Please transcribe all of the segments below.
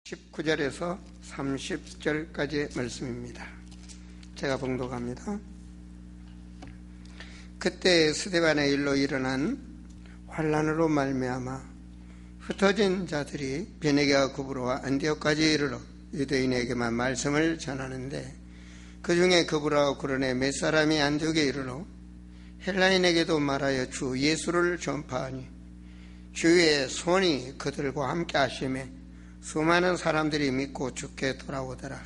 19절에서 30절까지의 말씀입니다. 제가 봉독합니다. 그때 스데반의 일로 일어난 환난으로 말미암아 흩어진 자들이 베네게와 구브로와 안디옥까지 이르러 유대인에게만 말씀을 전하는데, 그 중에 구브로와 구르네 몇 사람이 안디옥에 이르러 헬라인에게도 말하여 주 예수를 전파하니 주의 손이 그들과 함께 하심에 수많은 사람들이 믿고 주께 돌아오더라.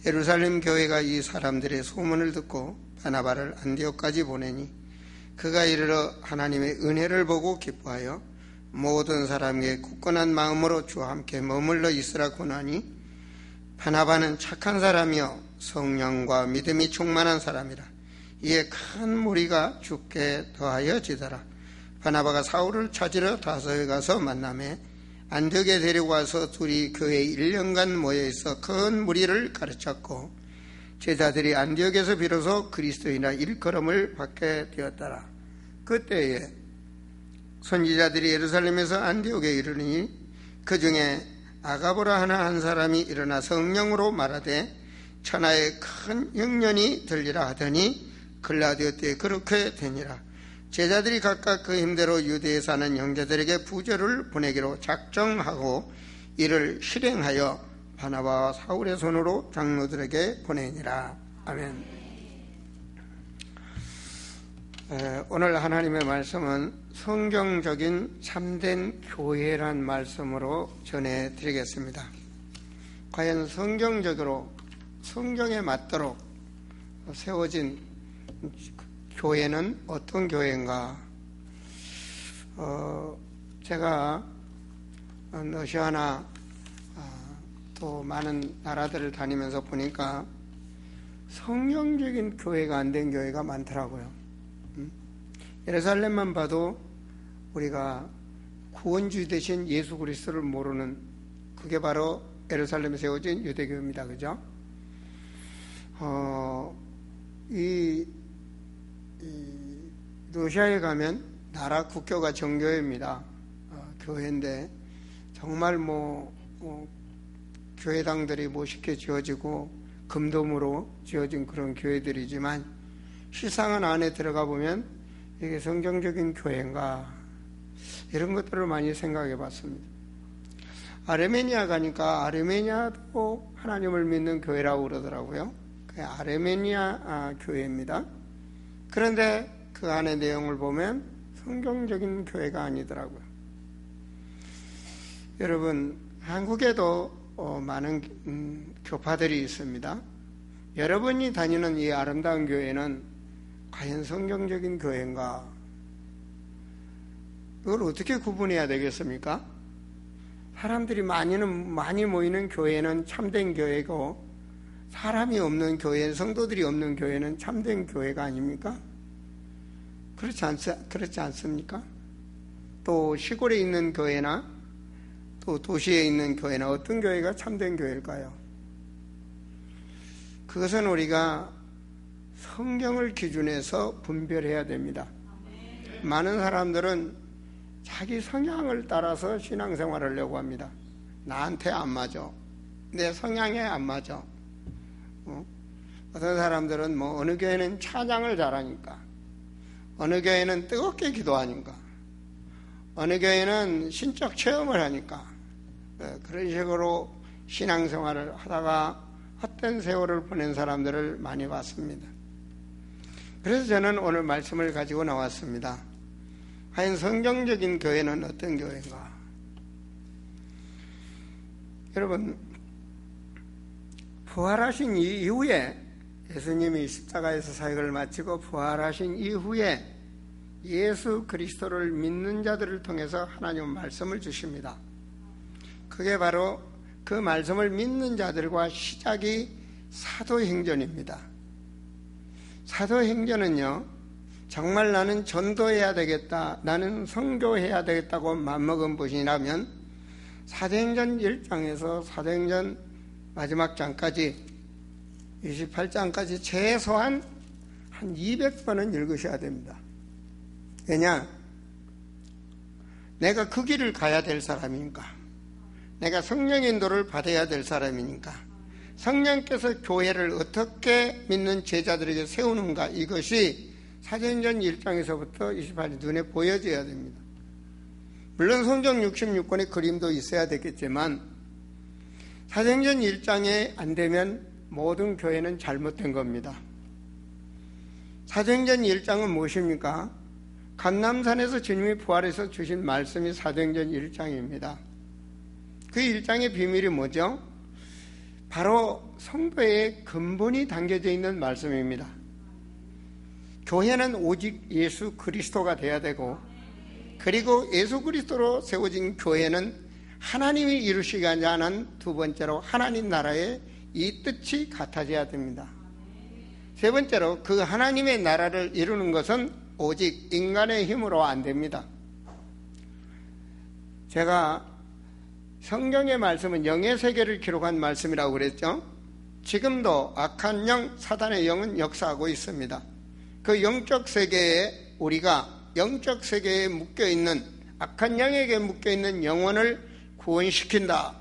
예루살렘 교회가 이 사람들의 소문을 듣고 바나바를 안디옥까지 보내니 그가 이르러 하나님의 은혜를 보고 기뻐하여 모든 사람에게 굳건한 마음으로 주와 함께 머물러 있으라 권하니, 바나바는 착한 사람이요 성령과 믿음이 충만한 사람이라. 이에 큰 무리가 주께 더하여지더라. 바나바가 사울을 찾으러 다소에 가서 만나매 안디옥에 데리고 와서 둘이 교회에 1년간 모여있어 큰 무리를 가르쳤고, 제자들이 안디옥에서 비로소 그리스도인이라 일컬음을 받게 되었더라. 그때에 선지자들이 예루살렘에서 안디옥에 이르니 그 중에 아가보라 하는 한 사람이 일어나 성령으로 말하되 천하에 큰 영련이 들리라 하더니 글라디오 때에 그렇게 되니라. 제자들이 각각 그 힘대로 유대에 사는 형제들에게 부조를 보내기로 작정하고 이를 실행하여 바나바와 사울의 손으로 장로들에게 보내니라. 아멘. 오늘 하나님의 말씀은 성경적인 참된 교회란 말씀으로 전해드리겠습니다. 과연 성경적으로 성경에 맞도록 세워진 교회는 어떤 교회인가? 제가 러시아나 또 많은 나라들을 다니면서 보니까 성경적인 교회가 안 된 교회가 많더라고요. 예루살렘만 봐도 우리가 구원주 되신 예수 그리스도를 모르는, 그게 바로 예루살렘에 세워진 유대교입니다. 그죠? 이 러시아에 가면 나라 국교가 정교회입니다. 교회인데 정말 교회당들이 멋있게 지어지고 금돔으로 지어진 그런 교회들이지만, 실상은 안에 들어가 보면 이게 성경적인 교회인가, 이런 것들을 많이 생각해 봤습니다. 아르메니아 가니까 아르메니아도 하나님을 믿는 교회라고 그러더라고요. 그게 아르메니아 교회입니다. 그런데 그 안의 내용을 보면 성경적인 교회가 아니더라고요. 여러분, 한국에도 많은 교파들이 있습니다. 여러분이 다니는 이 아름다운 교회는 과연 성경적인 교회인가? 이걸 어떻게 구분해야 되겠습니까? 사람들이 많이 모이는 교회는 참된 교회고, 사람이 없는 교회, 성도들이 없는 교회는 참된 교회가 아닙니까? 그렇지 않습니까? 또 시골에 있는 교회나 또 도시에 있는 교회나 어떤 교회가 참된 교회일까요? 그것은 우리가 성경을 기준해서 분별해야 됩니다. 많은 사람들은 자기 성향을 따라서 신앙생활을 하려고 합니다. 나한테 안 맞아. 내 성향에 안 맞아. 어떤 사람들은 어느 교회는 찬양을 잘하니까, 어느 교회는 뜨겁게 기도하니까, 어느 교회는 신적 체험을 하니까, 그런 식으로 신앙생활을 하다가 헛된 세월을 보낸 사람들을 많이 봤습니다. 그래서 저는 오늘 말씀을 가지고 나왔습니다. 과연 성경적인 교회는 어떤 교회인가? 여러분, 부활하신 이후에, 예수님이 십자가에서 사역을 마치고 부활하신 이후에 예수 그리스도를 믿는 자들을 통해서 하나님은 말씀을 주십니다. 그게 바로 그 말씀을 믿는 자들과 시작이 사도행전입니다. 사도행전은요, 정말 나는 전도해야 되겠다, 나는 선교해야 되겠다고 맘먹은 분이라면 사도행전 1장에서 사도행전 마지막 장까지 28장까지 최소한 한 200번은 읽으셔야 됩니다. 왜냐? 내가 그 길을 가야 될 사람이니까. 내가 성령의 인도를 받아야 될 사람이니까 성령께서 교회를 어떻게 믿는 제자들에게 세우는가, 이것이 사도행전 1장에서부터 28일 눈에 보여져야 됩니다. 물론 성경 66권의 그림도 있어야 되겠지만 사도행전 1장에 안 되면 모든 교회는 잘못된 겁니다. 사도행전 1장은 무엇입니까? 감람산에서 주님이 부활해서 주신 말씀이 사도행전 1장입니다. 그 1장의 비밀이 뭐죠? 바로 성도의 근본이 담겨져 있는 말씀입니다. 교회는 오직 예수 그리스도가 돼야 되고, 그리고 예수 그리스도로 세워진 교회는 하나님이 이루시고자 하는 두 번째로 하나님 나라의 이 뜻이 같아져야 됩니다. 세 번째로 그 하나님의 나라를 이루는 것은 오직 인간의 힘으로 안 됩니다. 제가 성경의 말씀은 영의 세계를 기록한 말씀이라고 그랬죠. 지금도 악한 영, 사단의 영은 역사하고 있습니다. 그 영적 세계에 우리가 영적 세계에 묶여있는 악한 영에게 묶여있는 영혼을 구원시킨다.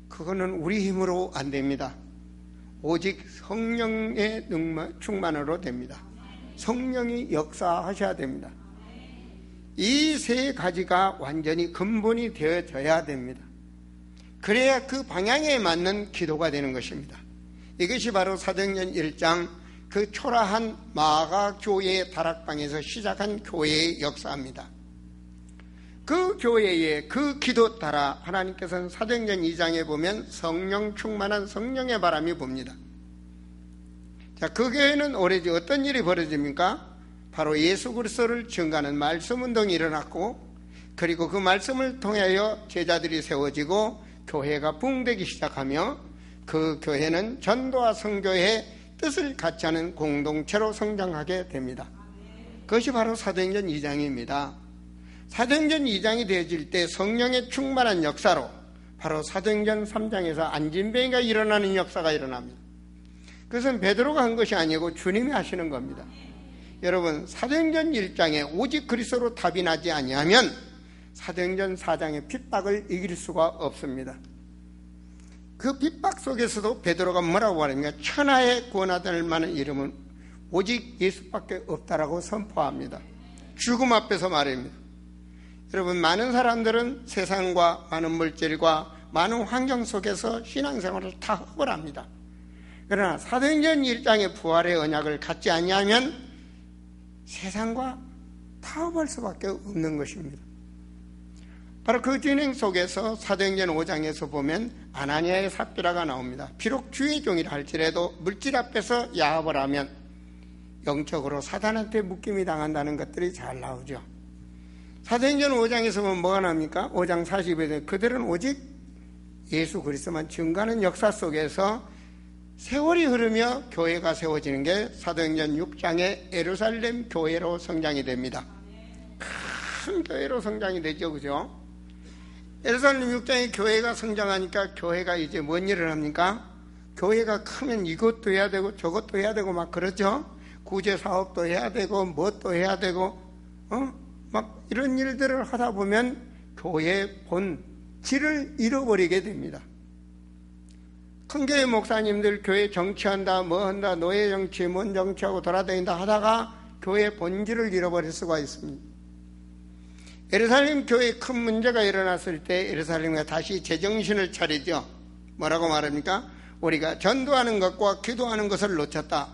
그거는 우리 힘으로 안 됩니다. 오직 성령의 충만으로 됩니다. 성령이 역사하셔야 됩니다. 이 세 가지가 완전히 근본이 되어져야 됩니다. 그래야 그 방향에 맞는 기도가 되는 것입니다. 이것이 바로 사도행전 1장 그 초라한 마가 교회의 다락방에서 시작한 교회의 역사입니다. 그 교회의 그 기도 따라 하나님께서는 사도행전 2장에 보면 성령 충만한 성령의 바람이 붑니다. 자, 그 교회는 오래지 어떤 일이 벌어집니까? 바로 예수 그리스도를 증거하는 말씀 운동이 일어났고, 그리고 그 말씀을 통하여 제자들이 세워지고 교회가 부흥되기 시작하며, 그 교회는 전도와 선교의 뜻을 같이 하는 공동체로 성장하게 됩니다. 그것이 바로 사도행전 2장입니다. 사도행전 2장이 되어질 때 성령의 충만한 역사로 바로 사도행전 3장에서 안진뱅이가 일어나는 역사가 일어납니다. 그것은 베드로가 한 것이 아니고 주님이 하시는 겁니다. 여러분, 사도행전 1장에 오직 그리스도로 답이 나지 아니하면 사도행전 4장의 핍박을 이길 수가 없습니다. 그 핍박 속에서도 베드로가 뭐라고 말합니까? 천하에 구원하될 만한 이름은 오직 예수밖에 없다라고 선포합니다. 죽음 앞에서 말입니다. 여러분, 많은 사람들은 세상과 많은 물질과 많은 환경 속에서 신앙생활을 다 허벌 합니다. 그러나 사도행전 1장의 부활의 언약을 갖지 아니하면 세상과 타협할 수밖에 없는 것입니다. 바로 그 진행 속에서 사도행전 5장에서 보면 아나니아의 삽비라가 나옵니다. 비록 주의 종이라 할지라도 물질 앞에서 야합을 하면 영적으로 사단한테 묶임이 당한다는 것들이 잘 나오죠. 사도행전 5장에서 보면 뭐가 나옵니까? 5장 40에 그들은 오직 예수 그리스도만 증거하는 역사 속에서 세월이 흐르며 교회가 세워지는 게 사도행전 6장의 예루살렘 교회로 성장이 됩니다. 큰 교회로 성장이 되죠, 그죠? 예루살렘 6장의 교회가 성장하니까 교회가 이제 뭔 일을 합니까? 교회가 크면 이것도 해야 되고 저것도 해야 되고 막 그러죠? 구제 사업도 해야 되고 뭣도 해야 되고 막 이런 일들을 하다 보면 교회의 본질을 잃어버리게 됩니다. 큰 교회 목사님들 교회 정치한다, 뭐 한다, 노예 정치, 뭔 정치하고 돌아다닌다 하다가 교회의 본질을 잃어버릴 수가 있습니다. 예루살렘 교회에 큰 문제가 일어났을 때 예루살렘가 다시 제정신을 차리죠. 뭐라고 말합니까? 우리가 전도하는 것과 기도하는 것을 놓쳤다.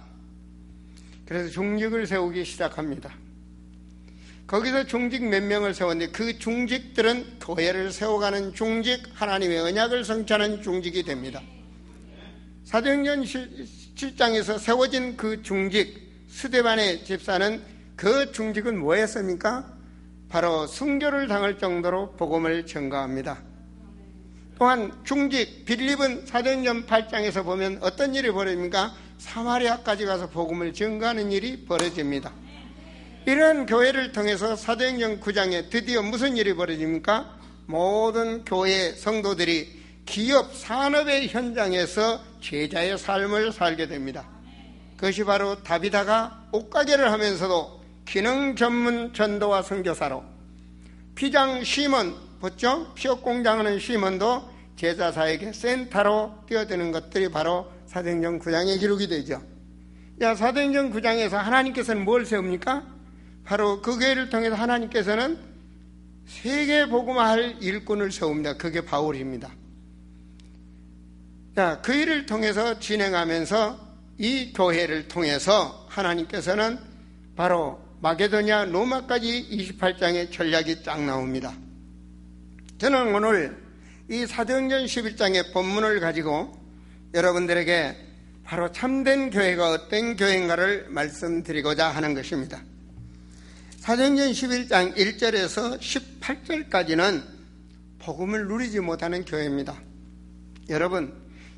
그래서 중직을 세우기 시작합니다. 거기서 중직 몇 명을 세웠는데 그 중직들은 교회를 세워가는 중직, 하나님의 언약을 성취하는 중직이 됩니다. 사도행전 7장에서 세워진 그 중직, 스데반의 집사는 그 중직은 뭐였습니까? 바로 순교를 당할 정도로 복음을 전가합니다. 또한 중직 빌립은 사도행전 8장에서 보면 어떤 일이 벌어집니까? 사마리아까지 가서 복음을 전가하는 일이 벌어집니다. 이런 교회를 통해서 사도행전 9장에 드디어 무슨 일이 벌어집니까? 모든 교회 성도들이 기업, 산업의 현장에서 제자의 삶을 살게 됩니다. 그것이 바로 다비다가 옷가게를 하면서도 기능 전문 전도와 선교사로, 피장 시몬, 봤죠? 피업 공장하는 시몬도 제자 사역의 센터로 뛰어드는 것들이 바로 사도행전 9장의 기록이 되죠. 사도행전 9장에서 하나님께서는 뭘 세웁니까? 바로 그 교회를 통해서 하나님께서는 세계 복음화할 일꾼을 세웁니다. 그게 바울입니다. 그 일을 통해서 진행하면서 이 교회를 통해서 하나님께서는 바로 마게도냐 로마까지 28장의 전략이 쫙 나옵니다. 저는 오늘 이 사도행전 11장의 본문을 가지고 여러분들에게 바로 참된 교회가 어떤 교회인가를 말씀드리고자 하는 것입니다. 사도행전 11장 1절에서 18절까지는 복음을 누리지 못하는 교회입니다. 여러분,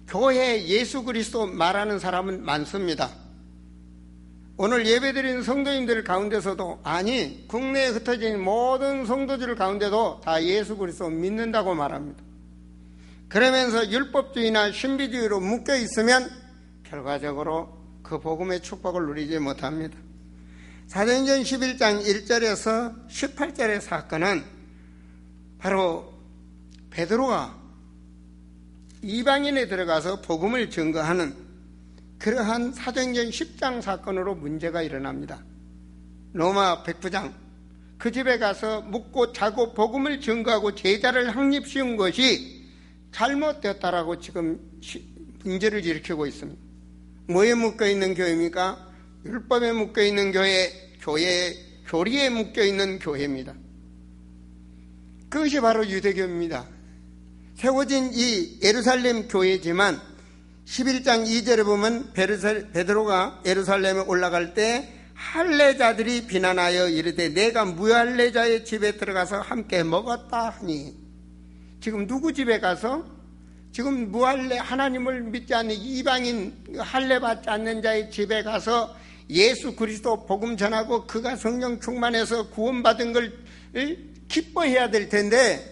교회에 예수 그리스도 말하는 사람은 많습니다. 오늘 예배드리는 성도님들 가운데서도, 아니 국내에 흩어진 모든 성도들 가운데도 다 예수 그리스도 믿는다고 말합니다. 그러면서 율법주의나 신비주의로 묶여 있으면 결과적으로 그 복음의 축복을 누리지 못합니다. 사도행전 11장 1절에서 18절의 사건은 바로 베드로가 이방인에 들어가서 복음을 증거하는 그러한 사도행전 10장 사건으로 문제가 일어납니다. 로마 백부장, 그 집에 가서 묵고 자고 복음을 증거하고 제자를 확립시킨 것이 잘못되었다라고 지금 문제를 일으키고 있습니다. 뭐에 묶여있는 교회입니까? 율법에 묶여있는 교회, 교리에 묶여있는 교회입니다. 그것이 바로 유대교입니다. 세워진 이 예루살렘 교회지만 11장 2절에 보면 베드로가 예루살렘에 올라갈 때 할례자들이 비난하여 이르되 내가 무할례자의 집에 들어가서 함께 먹었다 하니, 지금 누구 집에 가서 지금 무할례, 하나님을 믿지 않는 이방인 할례 받지 않는 자의 집에 가서 예수 그리스도 복음 전하고 그가 성령 충만해서 구원받은 걸 기뻐해야 될 텐데,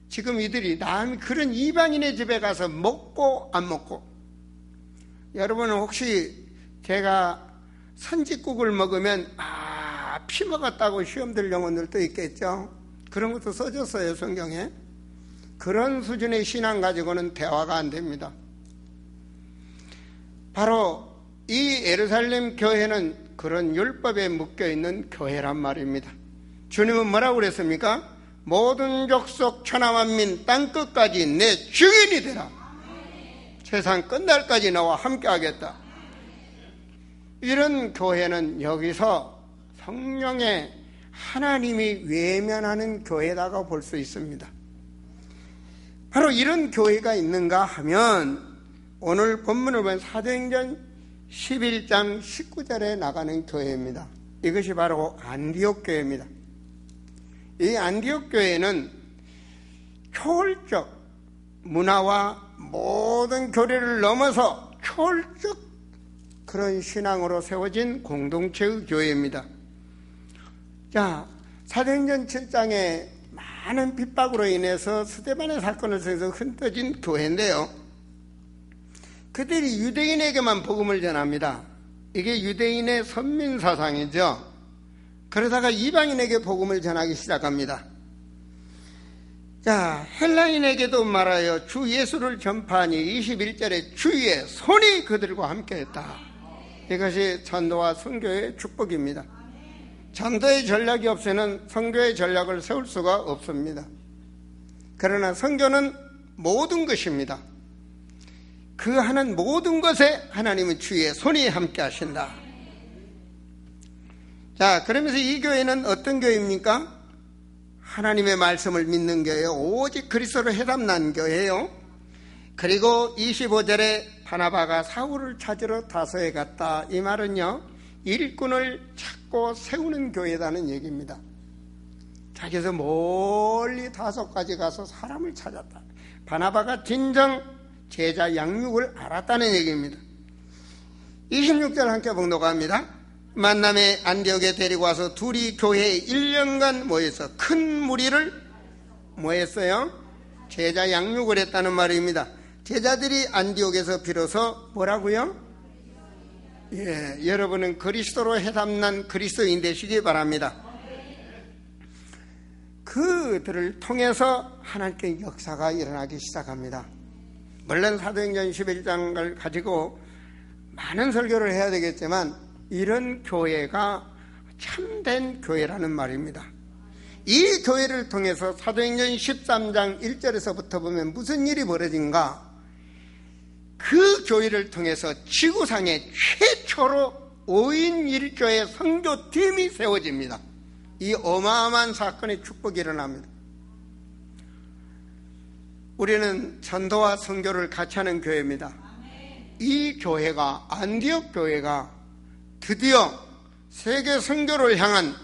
지금 이들이 남이 그런 이방인의 집에 가서 먹고 안 먹고. 여러분은 혹시 제가 선짓국을 먹으면 피 먹었다고 시험 들 영혼들도 있겠죠. 그런 것도 써줬어요, 성경에. 그런 수준의 신앙 가지고는 대화가 안 됩니다. 바로 이 예루살렘 교회는 그런 율법에 묶여있는 교회란 말입니다. 주님은 뭐라고 그랬습니까? 모든 족속 천하만민 땅끝까지 내 증인이 되라. 세상 끝날까지 나와 함께 하겠다. 이런 교회는 여기서 성령의 하나님이 외면하는 교회다고 볼 수 있습니다. 바로 이런 교회가 있는가 하면 오늘 본문을 보면 사도행전 11장 19절에 나가는 교회입니다. 이것이 바로 안디옥 교회입니다. 이 안디옥 교회는 초월적 문화와 모든 교리를 넘어서 초월적 그런 신앙으로 세워진 공동체의 교회입니다. 자, 사도행전 7장에 많은 핍박으로 인해서 스데반의 사건을 통해서 흩어진 교회인데요, 그들이 유대인에게만 복음을 전합니다. 이게 유대인의 선민사상이죠. 그러다가 이방인에게 복음을 전하기 시작합니다. 자, 헬라인에게도 말하여 주 예수를 전파하니 21절에 주의 손이 그들과 함께했다. 이것이 전도와 선교의 축복입니다. 전도의 전략이 없이는 선교의 전략을 세울 수가 없습니다. 그러나 선교는 모든 것입니다. 그 하는 모든 것에 하나님은 주의 손이 함께 하신다. 자, 그러면서 이 교회는 어떤 교회입니까? 하나님의 말씀을 믿는 교회요, 오직 그리스도로 해담난 교회요. 그리고 25절에 바나바가 사울을 찾으러 다소에 갔다. 이 말은요, 일꾼을 찾고 세우는 교회라는 얘기입니다. 자기에서 멀리 다소까지 가서 사람을 찾았다. 바나바가 진정 제자 양육을 알았다는 얘기입니다. 26절 함께 봉독합니다. 만남에 안디옥에 데리고 와서 둘이 교회에 1년간 모여서 큰 무리를 모였어요. 제자 양육을 했다는 말입니다. 제자들이 안디옥에서 비로소 뭐라고요? 여러분은 그리스도로 해담난 그리스도인 되시기 바랍니다. 그 그들을 통해서 하나님께 역사가 일어나기 시작합니다. 물론 사도행전 11장을 가지고 많은 설교를 해야 되겠지만 이런 교회가 참된 교회라는 말입니다. 이 교회를 통해서 사도행전 13장 1절에서부터 보면 무슨 일이 벌어진가? 그 교회를 통해서 지구상에 최초로 5인 1교회 선교팀이 세워집니다. 이 어마어마한 사건의 축복이 일어납니다. 우리는 전도와 선교를 같이 하는 교회입니다. 이 교회가, 안디옥 교회가 드디어 세계 선교를 향한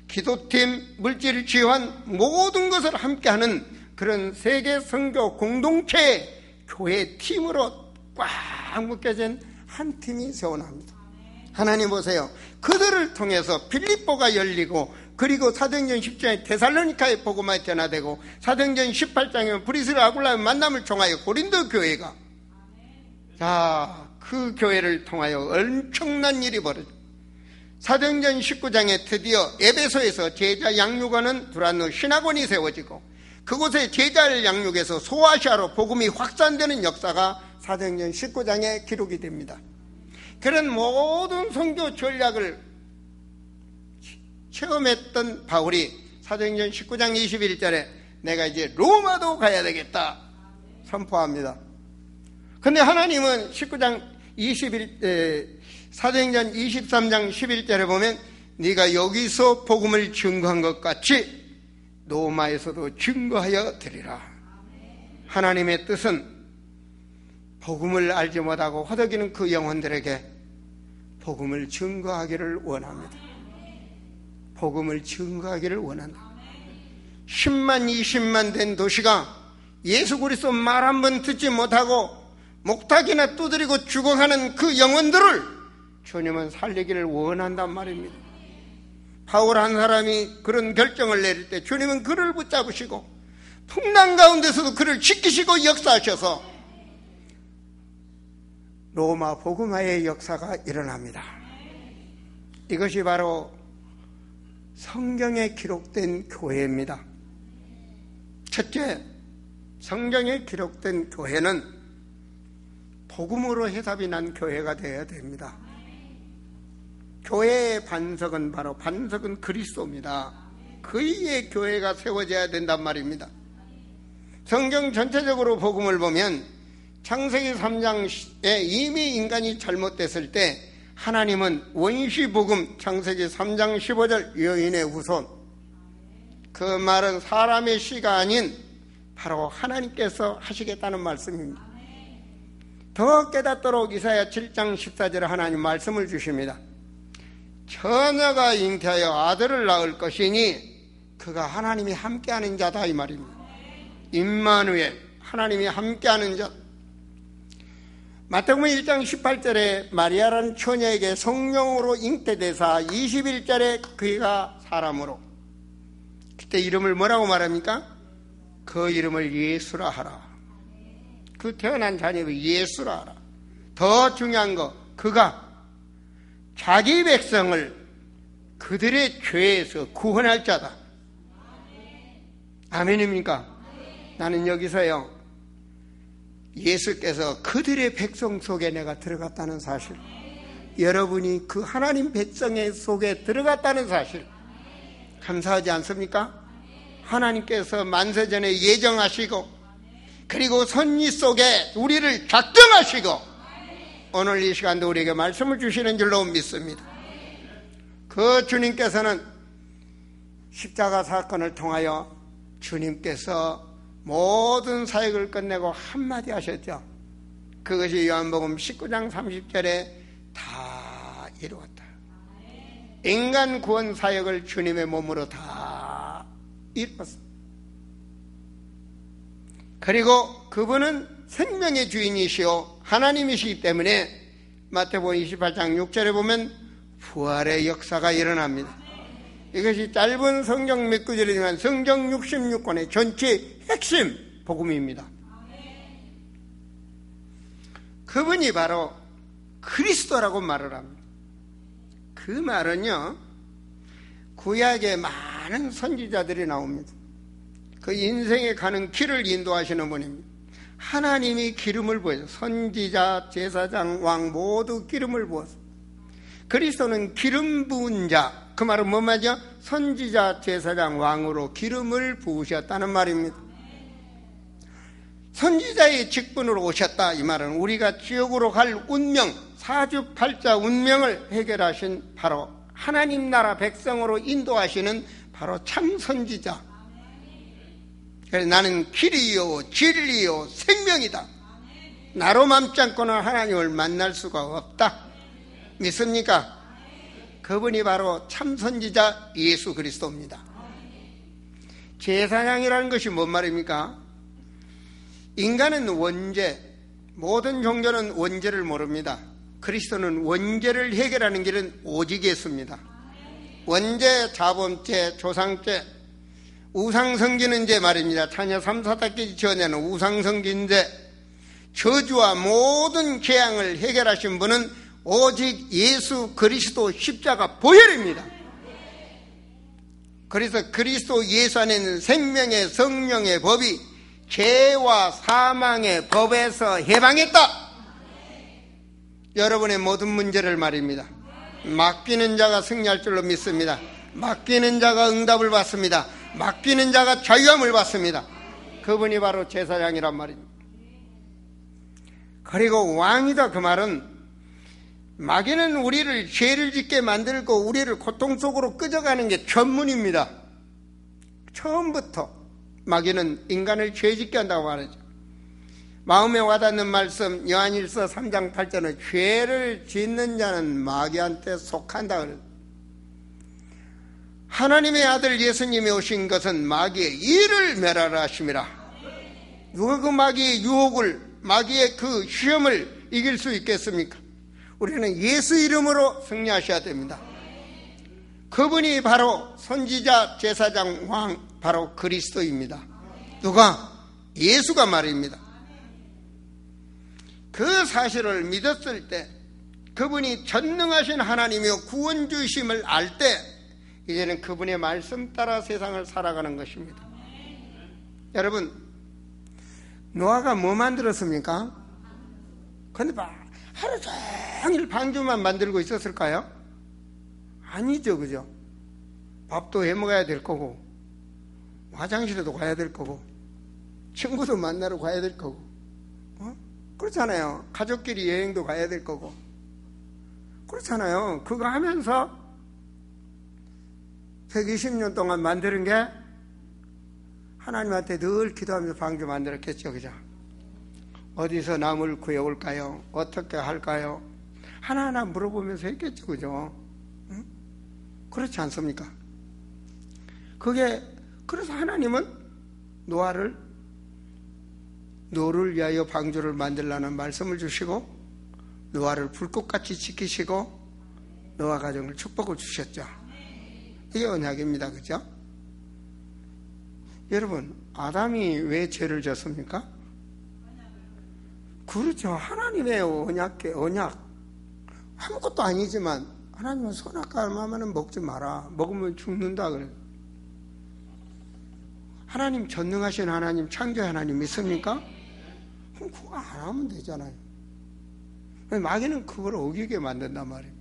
기도팀, 물질 지원, 모든 것을 함께하는 그런 세계 선교 공동체 교회 팀으로 꽉 묶여진 한 팀이 세워납니다. 하나님 보세요. 그들을 통해서 빌립보가 열리고, 그리고 사도행전 10장에 데살로니카의 복음이 전하되고, 사도행전 18장에 브리스라 아굴라의 만남을 통하여 고린도 교회가, 자, 그 교회를 통하여 엄청난 일이 벌어집니다. 사도행전 19장에 드디어 에베소에서 제자 양육하는 두란노 신학원이 세워지고, 그곳에 제자를 양육해서 소아시아로 복음이 확산되는 역사가 사도행전 19장에 기록이 됩니다. 그런 모든 선교 전략을 체험했던 바울이 사도행전 19장 21절에 내가 이제 로마도 가야 되겠다 선포합니다. 근데 하나님은 19장 사도행전 23장 11절에 보면 네가 여기서 복음을 증거한 것 같이 로마에서도 증거하여 드리라. 하나님의 뜻은 복음을 알지 못하고 허덕이는 그 영혼들에게 복음을 증거하기를 원합니다. 복음을 증거하기를 원한다. 10만 20만 된 도시가 예수 그리스도 말 한 번 듣지 못하고 목탁이나 두드리고 죽어가는 그 영혼들을 주님은 살리기를 원한단 말입니다. 바울 한 사람이 그런 결정을 내릴 때 주님은 그를 붙잡으시고 풍랑 가운데서도 그를 지키시고 역사하셔서 로마 복음화의 역사가 일어납니다. 이것이 바로 성경에 기록된 교회입니다. 첫째, 성경에 기록된 교회는 복음으로 해답이 난 교회가 되어야 됩니다. 교회의 반석은 바로 반석은 그리스도입니다. 그의 교회가 세워져야 된단 말입니다. 성경 전체적으로 복음을 보면 창세기 3장에 이미 인간이 잘못됐을 때 하나님은 원시복음 창세기 3장 15절 여인의 후손, 그 말은 사람의 씨가 아닌 바로 하나님께서 하시겠다는 말씀입니다. 더 깨닫도록 이사야 7장 14절에 하나님 말씀을 주십니다. 처녀가 잉태하여 아들을 낳을 것이니 그가 하나님이 함께하는 자다, 이 말입니다. 임마누엘, 하나님이 함께하는 자. 마태복음 1장 18절에 마리아라는 처녀에게 성령으로 잉태되사 21절에 그가 사람으로, 그때 이름을 뭐라고 말합니까? 그 이름을 예수라 하라. 그 태어난 자녀를 예수라 하라. 더 중요한 거, 그가 자기 백성을 그들의 죄에서 구원할 자다. 아멘입니까? 나는 여기서요, 예수께서 그들의 백성 속에 내가 들어갔다는 사실, 여러분이 그 하나님 백성의 속에 들어갔다는 사실, 감사하지 않습니까? 하나님께서 만세전에 예정하시고, 그리고 선지 속에 우리를 작정하시고, 오늘 이 시간도 우리에게 말씀을 주시는 줄로 믿습니다. 그 주님께서는 십자가 사건을 통하여 주님께서 모든 사역을 끝내고 한마디 하셨죠. 그것이 요한복음 19장 30절에 다 이루었다. 인간 구원 사역을 주님의 몸으로 다 이루었습니다. 그리고 그분은 생명의 주인이시오 하나님이시기 때문에 마태복음 28장 6절에 보면 부활의 역사가 일어납니다. 이것이 짧은 성경 몇 구절이지만 성경 66권의 전체 핵심 복음입니다. 그분이 바로 그리스도라고 말을 합니다. 그 말은요, 구약에 많은 선지자들이 나옵니다. 그 인생에 가는 길을 인도하시는 분입니다. 하나님이 기름을 부어서 선지자, 제사장, 왕 모두 기름을 부어서 그리스도는 기름 부은 자, 그 말은 뭔 말이죠? 선지자, 제사장, 왕으로 기름을 부으셨다는 말입니다. 선지자의 직분으로 오셨다 이 말은 우리가 지옥으로 갈 운명, 사주팔자 운명을 해결하신 바로 하나님 나라 백성으로 인도하시는 바로 참 선지자. 그래서 나는 길이요 진리요 생명이다. 나로 맘지 않고는 하나님을 만날 수가 없다. 믿습니까? 그분이 바로 참 선지자 예수 그리스도입니다. 제사장이라는 것이 뭔 말입니까? 인간은 원죄, 모든 종교는 원죄를 모릅니다. 그리스도는 원죄를 해결하는 길은 오직 예수입니다. 원죄, 자범죄, 조상죄, 우상성기는 죄 말입니다. 자녀 3, 4代까지 지어내는 우상성기인데 저주와 모든 재앙을 해결하신 분은 오직 예수 그리스도 십자가 보혈입니다. 그래서 그리스도 예수 안에 있는 생명의 성령의 법이 죄와 사망의 법에서 해방했다. 여러분의 모든 문제를 말입니다. 맡기는 자가 승리할 줄로 믿습니다. 맡기는 자가 응답을 받습니다. 맡기는 자가 자유함을 받습니다. 그분이 바로 제사장이란 말입니다. 그리고 왕이다 그 말은 마귀는 우리를 죄를 짓게 만들고 우리를 고통 속으로 끄져가는 게 전문입니다. 처음부터 마귀는 인간을 죄짓게 한다고 말하죠. 마음에 와닿는 말씀 요한일서 3장 8절은 죄를 짓는 자는 마귀한테 속한다 그래요. 하나님의 아들 예수님이 오신 것은 마귀의 일을 멸하라 하심이라. 누가 그 마귀의 유혹을 마귀의 그 시험을 이길 수 있겠습니까? 우리는 예수 이름으로 승리하셔야 됩니다. 그분이 바로 선지자, 제사장, 왕, 바로 그리스도입니다. 누가? 예수가 말입니다. 그 사실을 믿었을 때 그분이 전능하신 하나님이요 구원주심을 알 때 이제는 그분의 말씀 따라 세상을 살아가는 것입니다. 여러분, 노아가 뭐 만들었습니까? 근데 하루 종일 방주만 만들고 있었을까요? 아니죠, 그죠? 밥도 해 먹어야 될 거고 화장실에도 가야 될 거고 친구도 만나러 가야 될 거고 그렇잖아요. 가족끼리 여행도 가야 될 거고 그렇잖아요. 그거 하면서 120년 동안 만드는 게 하나님한테 늘 기도하면서 방주 만들었겠죠, 그죠? 어디서 나무를 구해올까요? 어떻게 할까요? 하나하나 물어보면서 했겠죠, 그죠? 응? 그렇지 않습니까? 그래서 하나님은 노아를 위하여 방주를 만들라는 말씀을 주시고 노아를 불꽃같이 지키시고 노아 가정을 축복을 주셨죠. 이게 언약입니다. 그죠? 여러분, 아담이 왜 죄를 졌습니까? 그렇죠. 하나님의 언약. 아무것도 아니지만 하나님은 선악과 알만은 먹지 마라. 먹으면 죽는다 그래요. 하나님 전능하신 하나님, 창조의 하나님 믿습니까? 그럼 그거 안 하면 되잖아요. 마귀는 그걸 어기게 만든단 말이에요.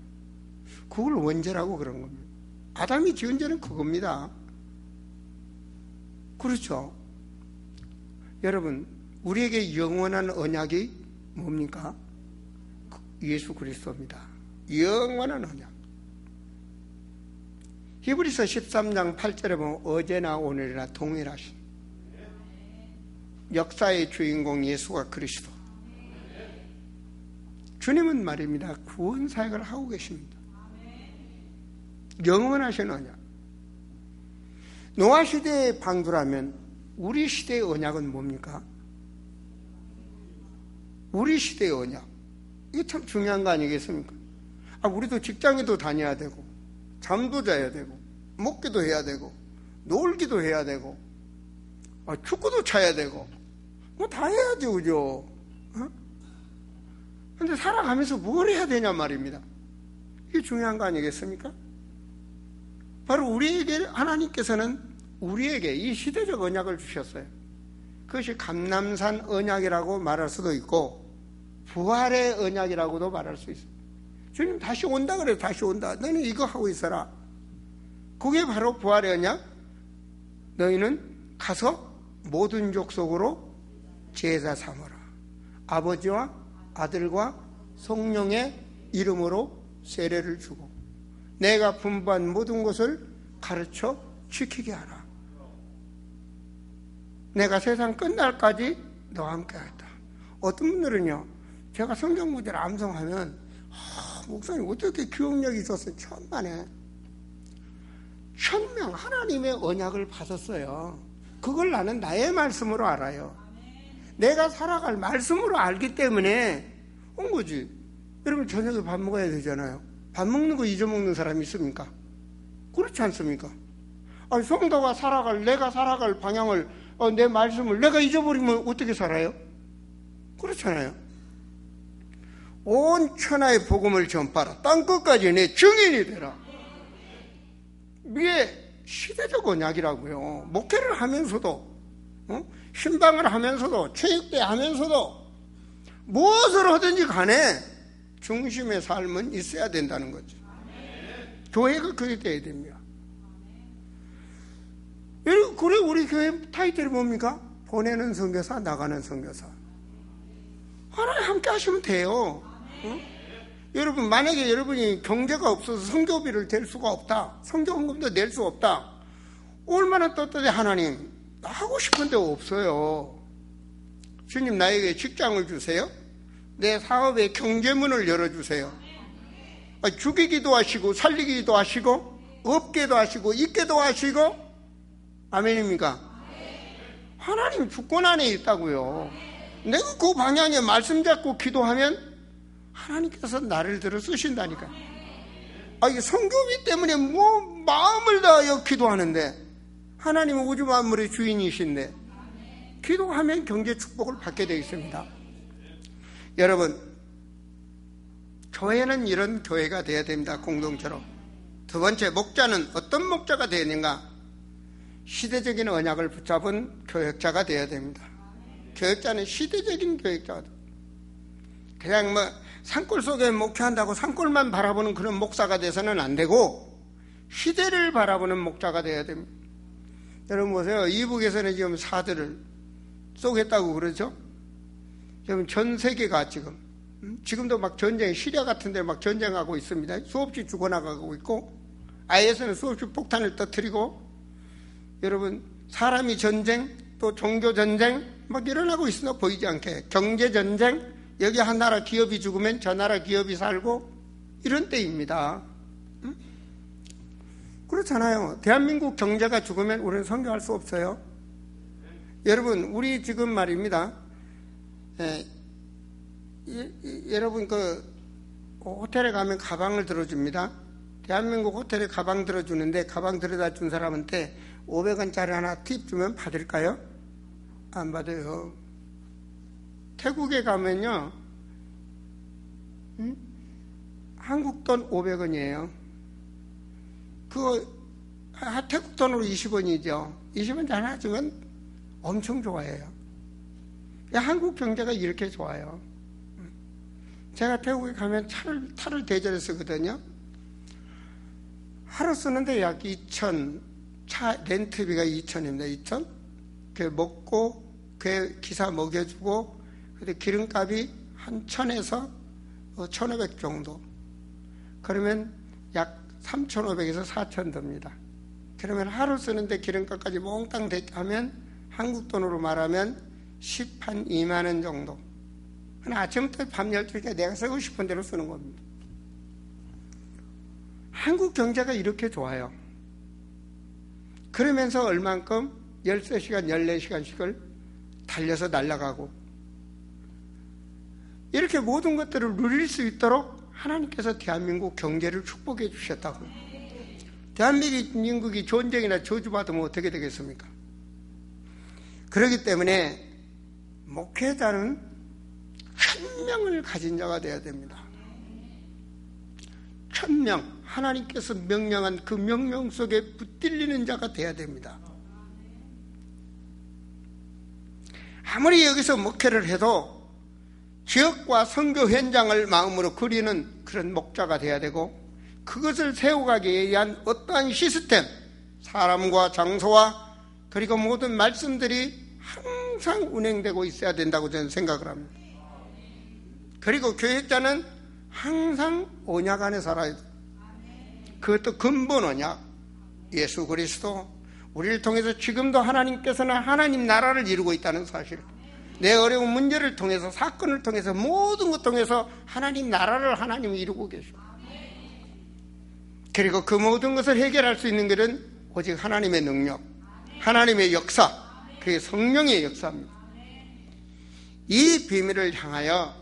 그걸 원죄라고 그런 겁니다. 아담이 지은 죄는 그겁니다. 그렇죠. 여러분, 우리에게 영원한 언약이 뭡니까? 예수 그리스도입니다. 영원한 언약. 히브리서 13장 8절에 보면 어제나 오늘이나 동일하신 역사의 주인공 예수가 그리스도. 주님은 말입니다. 구원 사역을 하고 계십니다. 영원하신 언약. 노아 시대의 방주라면 우리 시대의 언약은 뭡니까? 우리 시대의 언약. 이게 참 중요한 거 아니겠습니까? 우리도 직장에도 다녀야 되고 잠도 자야 되고 먹기도 해야 되고 놀기도 해야 되고 축구도 차야 되고 뭐 다 해야죠, 그죠? 근데 살아가면서 뭘 해야 되냐 말입니다. 이게 중요한 거 아니겠습니까? 바로 우리에게 하나님께서는 우리에게 이 시대적 언약을 주셨어요. 그것이 감람산 언약이라고 말할 수도 있고 부활의 언약이라고도 말할 수 있어요. 주님 다시 온다 그래. 다시 온다. 너는 이거 하고 있어라. 그게 바로 부활의 언약. 너희는 가서 모든 족속으로 제자 삼으라. 아버지와 아들과 성령의 이름으로 세례를 주고 내가 분부한 모든 것을 가르쳐 지키게 하라. 내가 세상 끝날까지 너와 함께 하겠다. 어떤 분들은요, 제가 성경 문제를 암송하면 목사님 어떻게 기억력이 있었어요? 천만에 1000명 하나님의 언약을 받았어요. 그걸 나는 나의 말씀으로 알아요. 내가 살아갈 말씀으로 알기 때문에 온 거지. 여러분 저녁에 밥 먹어야 되잖아요. 밥 먹는 거 잊어먹는 사람이 있습니까? 그렇지 않습니까? 아니, 성도가 내가 살아갈 방향을 내 말씀을 내가 잊어버리면 어떻게 살아요? 그렇잖아요. 온 천하의 복음을 전파하라. 땅끝까지 내 증인이 되라. 이게 시대적 언약이라고요. 목회를 하면서도 신방을 하면서도 체육대 하면서도 무엇을 하든지 간에 중심의 삶은 있어야 된다는 거죠. 교회가 그렇게 돼야 됩니다. 그래 우리 교회 타이틀이 뭡니까? 보내는 선교사, 나가는 선교사. 하나님 함께 하시면 돼요. 여러분 만약에 여러분이 경제가 없어서 선교비를 댈 수가 없다, 선교헌금도 낼 수 없다, 얼마나 떳떳해. 하나님 나 하고 싶은 데가 없어요. 주님 나에게 직장을 주세요. 내 사업의 경제문을 열어주세요. 죽이기도 하시고 살리기도 하시고 없게도 하시고 있게도 하시고. 아멘입니까? 하나님 주권 안에 있다고요. 내가 그 방향에 말씀 잡고 기도하면 하나님께서 나를 들어 쓰신다니까. 이게 성교비 때문에 마음을 다하여 기도하는데 하나님은 우주 만물의 주인이신데 기도하면 경제 축복을 받게 되어 있습니다. 여러분, 교회는 이런 교회가 되어야 됩니다. 공동체로. 두 번째, 목자는 어떤 목자가 되어야 되는가? 시대적인 언약을 붙잡은 교역자가 되어야 됩니다. 교역자는 시대적인 교역자가 됩니다. 그냥 산골 속에 목회한다고 산골만 바라보는 그런 목사가 돼서는 안 되고 시대를 바라보는 목자가 되어야 됩니다. 여러분 보세요. 이북에서는 지금 사들을 쏘겠다고 그러죠. 지금 전 세계가 지금도 막 전쟁, 시리아 같은 데 막 전쟁하고 있습니다. 수없이 죽어나가고 있고 IS는 수없이 폭탄을 터뜨리고, 여러분 사람이 전쟁, 또 종교 전쟁 막 일어나고 있으나 보이지 않게 경제 전쟁, 여기 한 나라 기업이 죽으면 저 나라 기업이 살고 이런 때입니다. 그렇잖아요. 대한민국 경제가 죽으면 우리는 선교할 수 없어요. 여러분 우리 지금 말입니다. 여러분 호텔에 가면 가방을 들어줍니다. 대한민국 호텔에 가방 들어주는데 가방 들여다 준 사람한테 500원짜리 하나 팁 주면 받을까요? 안 받아요. 태국에 가면요, 한국 돈 500원이에요. 그거 태국 돈으로 20원이죠. 20원 하나 주면 엄청 좋아해요. 한국 경제가 이렇게 좋아요. 제가 태국에 가면 차를 대절해 쓰거든요. 하루 쓰는데 약 2,000, 차 렌트비가 2,000입니다. 2,000. 그 먹고 그 기사 먹여주고, 근데 기름값이 한 1,000에서 1,500 정도. 그러면 약 3,500에서 4,000 듭니다. 그러면 하루 쓰는데 기름값까지 몽땅 하면 한국 돈으로 말하면 10한 2만 원 정도. 아침부터 밤 12시까지 내가 쓰고 싶은 대로 쓰는 겁니다. 한국 경제가 이렇게 좋아요. 그러면서 얼만큼 13시간, 14시간씩을 달려서 날아가고, 이렇게 모든 것들을 누릴 수 있도록 하나님께서 대한민국 경제를 축복해 주셨다고. 대한민국이 전쟁이나 저주받으면 어떻게 되겠습니까? 그렇기 때문에 목회자는 한 명을 가진 자가 되어야 됩니다. 1000명, 하나님께서 명령한 그 명령 속에 붙들리는 자가 되어야 됩니다. 아무리 여기서 목회를 해도 지역과 선교 현장을 마음으로 그리는 그런 목자가 돼야 되고, 그것을 세워가기 위한 어떠한 시스템, 사람과 장소와 그리고 모든 말씀들이 항상 운행되고 있어야 된다고 저는 생각을 합니다. 그리고 교역자는 항상 언약 안에 살아야 돼요. 그것도 근본 언약, 예수 그리스도, 우리를 통해서 지금도 하나님께서는 하나님 나라를 이루고 있다는 사실, 내 어려운 문제를 통해서, 사건을 통해서, 모든 것 통해서 하나님 나라를 하나님이 이루고 계십니다. 그리고 그 모든 것을 해결할 수 있는 것은 오직 하나님의 능력, 하나님의 역사, 그게 성령의 역사입니다. 이 비밀을 향하여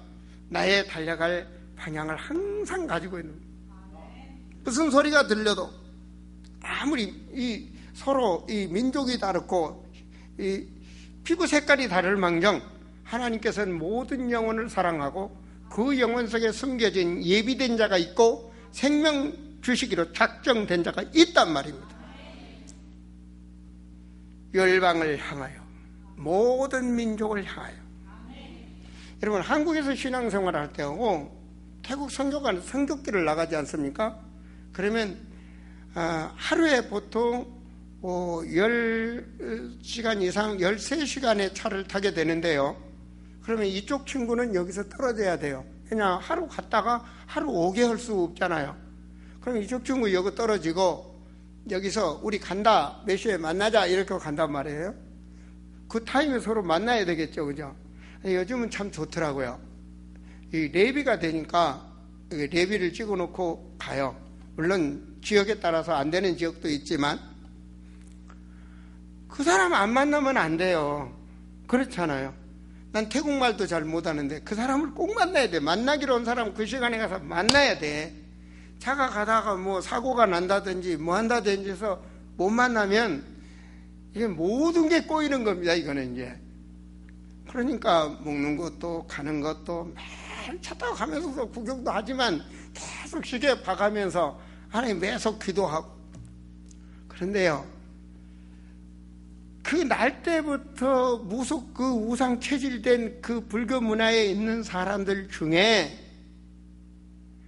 나의 달려갈 방향을 항상 가지고 있는 거예요. 무슨 소리가 들려도, 아무리 서로 민족이 다르고 피부 색깔이 다를망정 하나님께서는 모든 영혼을 사랑하고 그 영혼 속에 숨겨진 예비된 자가 있고 생명 주시기로 작정된 자가 있단 말입니다. 열방을 향하여, 모든 민족을 향하여. 여러분, 한국에서 신앙생활을 할 때하고 태국 선교가 선교길을 나가지 않습니까? 그러면 하루에 보통 10시간 이상, 13시간의 차를 타게 되는데요. 그러면 이쪽 친구는 여기서 떨어져야 돼요. 그냥 하루 갔다가 하루 오게 할 수 없잖아요. 그럼 이쪽 친구 여기 떨어지고 여기서 우리 간다, 몇 시에 만나자 이렇게 간단 말이에요. 그 타임에 서로 만나야 되겠죠, 그죠? 요즘은 참 좋더라고요. 이 레비가 되니까 레비를 찍어놓고 가요. 물론 지역에 따라서 안 되는 지역도 있지만 그 사람 안 만나면 안 돼요. 그렇잖아요. 난 태국말도 잘 못하는데 그 사람을 꼭 만나야 돼. 만나기로 온 사람 그 시간에 가서 만나야 돼. 차가 가다가 뭐 사고가 난다든지 뭐 한다든지 해서 못 만나면 이게 모든 게 꼬이는 겁니다. 이거는 이제. 그러니까 먹는 것도 가는 것도 매일 차 타고 가면서 구경도 하지만 계속 시계 봐가면서 하나님 계속 기도하고. 그런데요, 그 날 때부터 그 우상 체질된 그 불교 문화에 있는 사람들 중에